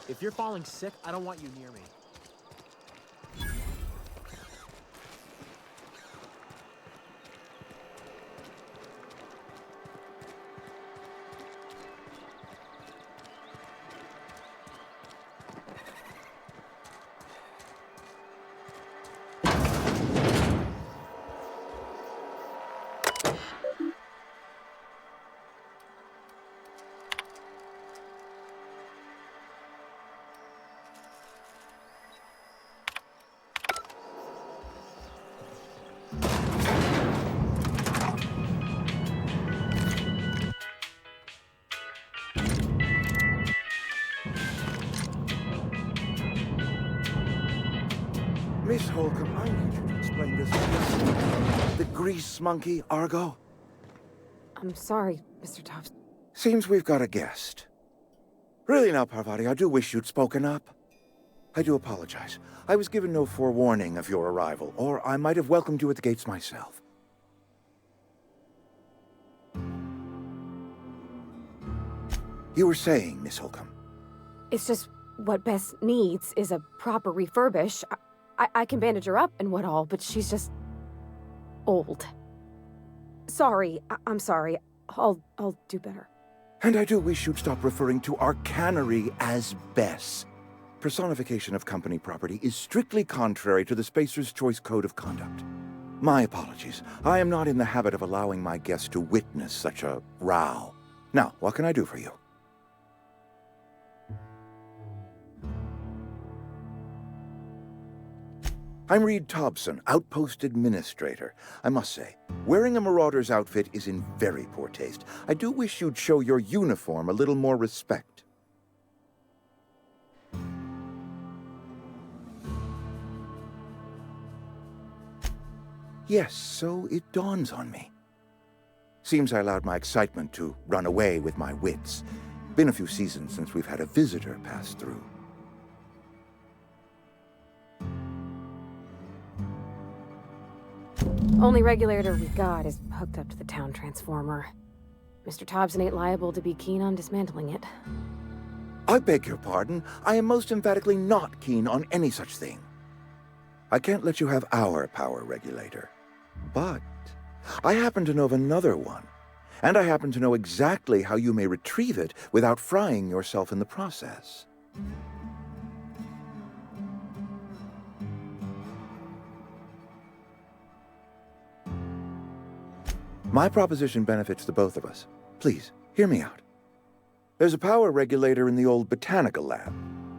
If you're falling sick, I don't want you near me. Miss Holcomb, I need you to explain this. The grease monkey, Argo? I'm sorry, Mr. Tops. Seems we've got a guest. Really now, Parvati, I do wish you'd spoken up. I do apologize. I was given no forewarning of your arrival, or I might have welcomed you at the gates myself. You were saying, Miss Holcomb. It's just what Bess needs is a proper refurbish. I can bandage her up and what all, but she's just old. Sorry, I'm sorry. I'll do better. And I do wish you'd stop referring to our cannery as Bess. Personification of company property is strictly contrary to the Spacer's Choice Code of Conduct. My apologies. I am not in the habit of allowing my guests to witness such a row. Now, what can I do for you? I'm Reed Thompson, Outpost Administrator. I must say, wearing a marauder's outfit is in very poor taste. I do wish you'd show your uniform a little more respect. Yes, so it dawns on me. Seems I allowed my excitement to run away with my wits. Been a few seasons since we've had a visitor pass through. Only regulator we got is hooked up to the town transformer. Mr. Thompson ain't liable to be keen on dismantling it. I beg your pardon. I am most emphatically not keen on any such thing. I can't let you have our power regulator. But I happen to know of another one. And I happen to know exactly how you may retrieve it without frying yourself in the process. My proposition benefits the both of us. Please, hear me out. There's a power regulator in the old botanical lab.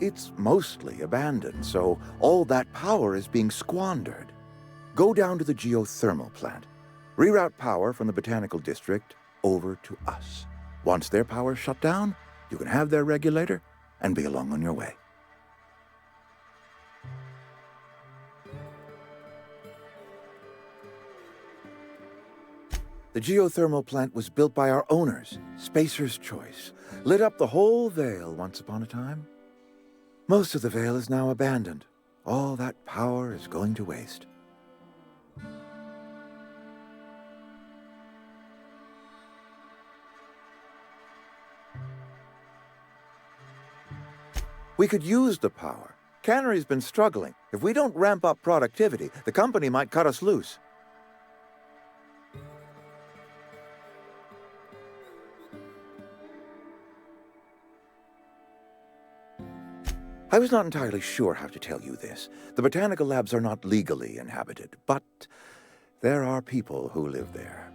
It's mostly abandoned, so all that power is being squandered. Go down to the geothermal plant. Reroute power from the botanical district over to us. Once their power's shut down, you can have their regulator and be along on your way. The geothermal plant was built by our owners, Spacer's Choice. Lit up the whole Vale once upon a time. Most of the Vale is now abandoned. All that power is going to waste. We could use the power. Cannery's been struggling. If we don't ramp up productivity, the company might cut us loose. I was not entirely sure how to tell you this. The botanical labs are not legally inhabited, but there are people who live there.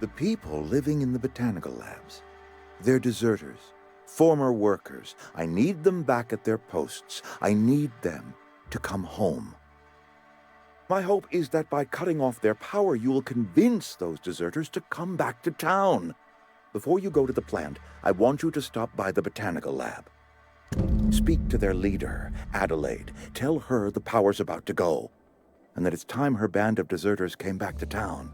The people living in the botanical labs, they're deserters, former workers. I need them back at their posts. I need them to come home. My hope is that by cutting off their power, you will convince those deserters to come back to town. Before you go to the plant, I want you to stop by the botanical lab. Speak to their leader, Adelaide. Tell her the power's about to go, and that it's time her band of deserters came back to town.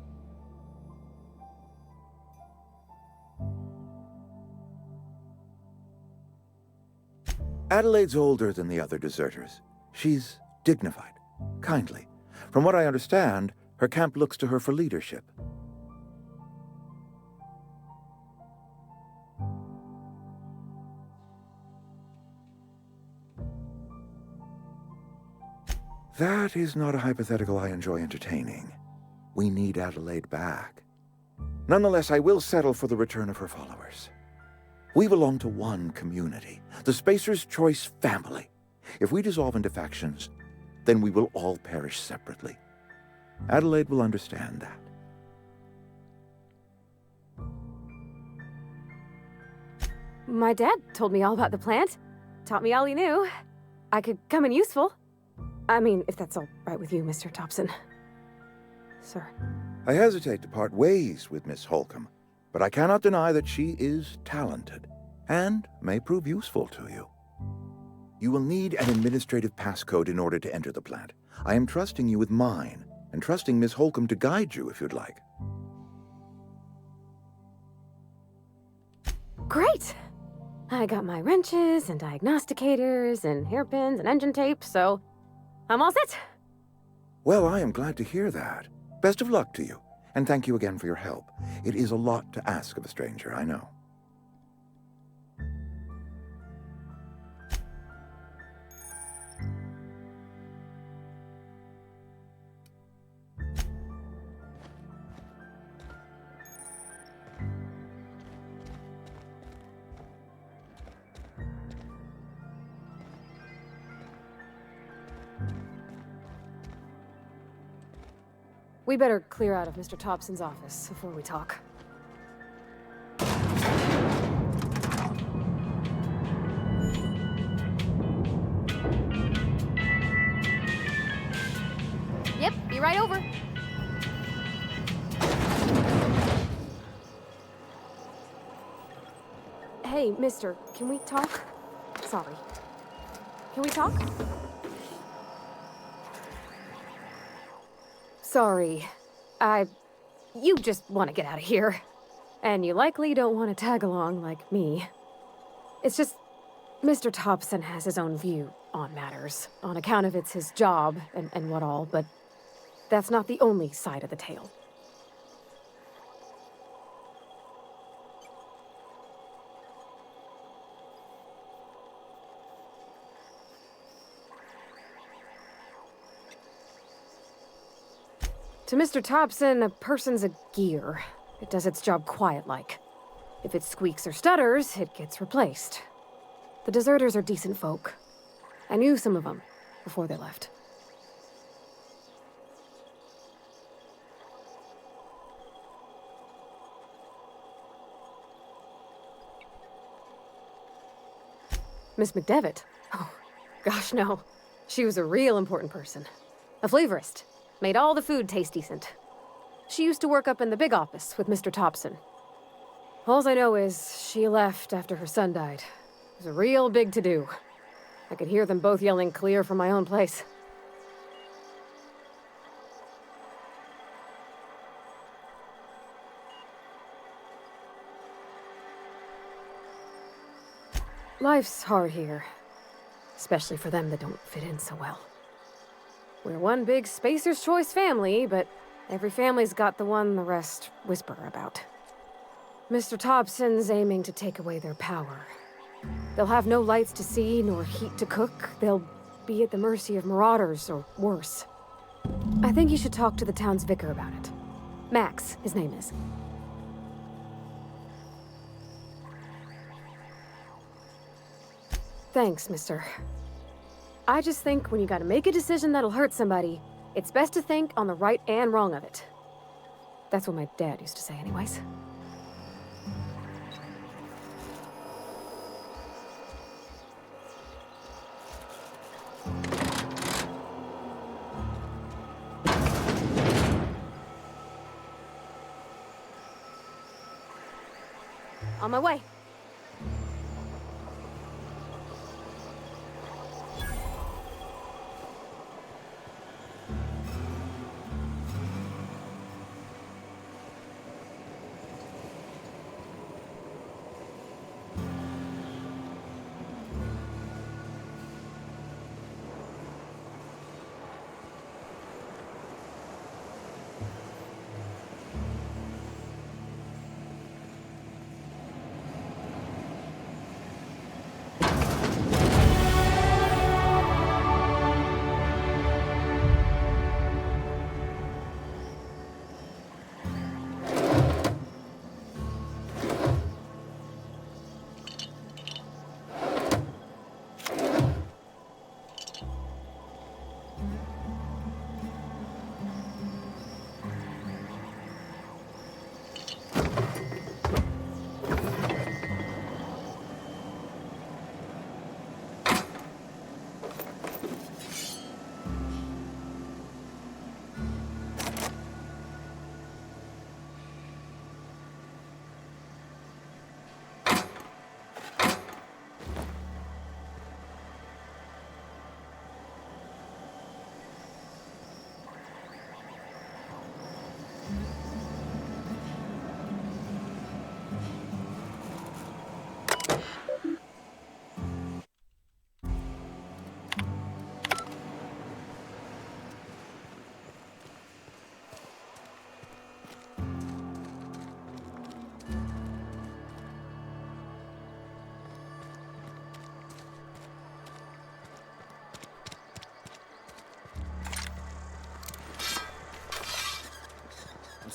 Adelaide's older than the other deserters. She's dignified, kindly. From what I understand, Her camp looks to her for leadership. That is not a hypothetical I enjoy entertaining. We need Adelaide back. Nonetheless, I will settle for the return of her followers. We belong to one community, the Spacer's Choice family. If we dissolve into factions, then we will all perish separately. Adelaide will understand that. My dad told me all about the plant. Taught me all he knew. I could come in useful. I mean, if that's all right with you, Mr. Thompson. Sir. I hesitate to part ways with Miss Holcomb, but I cannot deny that she is talented and may prove useful to you. You will need an administrative passcode in order to enter the plant. I am trusting you with mine, and trusting Miss Holcomb to guide you if you'd like. Great! I got my wrenches and diagnosticators and hairpins and engine tape, so I'm all set. Well, I am glad to hear that. Best of luck to you, and thank you again for your help. It is a lot to ask of a stranger, I know. We better clear out of Mr. Thompson's office before we talk. Yep, be right over. Hey, mister, can we talk? Sorry. Can we talk? Sorry. You just want to get out of here. And you likely don't want to tag along like me. It's just, Mr. Thompson has his own view on matters, on account of it's his job and what all, but that's not the only side of the tale. To Mr. Thompson, a person's a gear. It does its job quiet-like. If it squeaks or stutters, it gets replaced. The deserters are decent folk. I knew some of them before they left. Miss McDevitt? Oh, gosh, no. She was a real important person. A flavorist. Made all the food taste decent. She used to work up in the big office with Mr. Thompson. Alls I know is she left after her son died. It was a real big to-do. I could hear them both yelling clear from my own place. Life's hard here. Especially for them that don't fit in so well. We're one big Spacer's Choice family, but every family's got the one the rest whisper about. Mr. Thompson's aiming to take away their power. They'll have no lights to see, nor heat to cook. They'll be at the mercy of marauders, or worse. I think you should talk to the town's vicar about it. Max, his name is. Thanks, mister. I just think when you gotta make a decision that'll hurt somebody, it's best to think on the right and wrong of it. That's what my dad used to say anyways. On my way.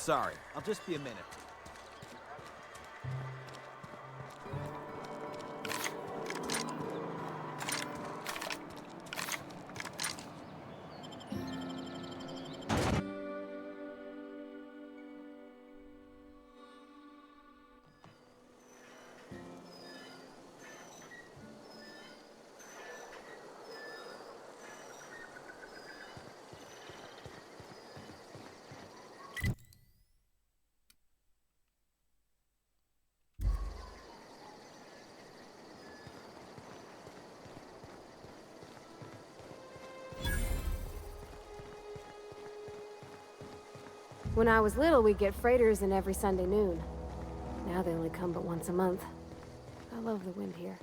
Sorry, I'll just be a minute. When I was little, we'd get freighters in every Sunday noon. Now they only come but once a month. I love the wind here.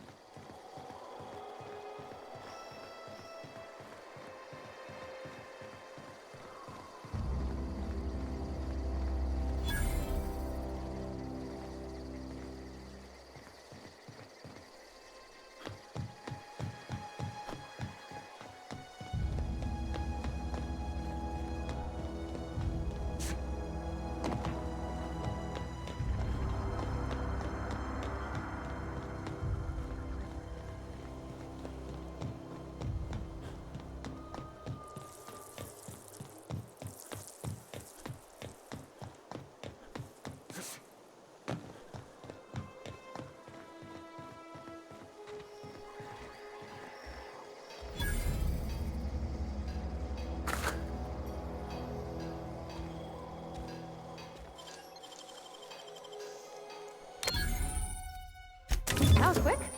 That was quick.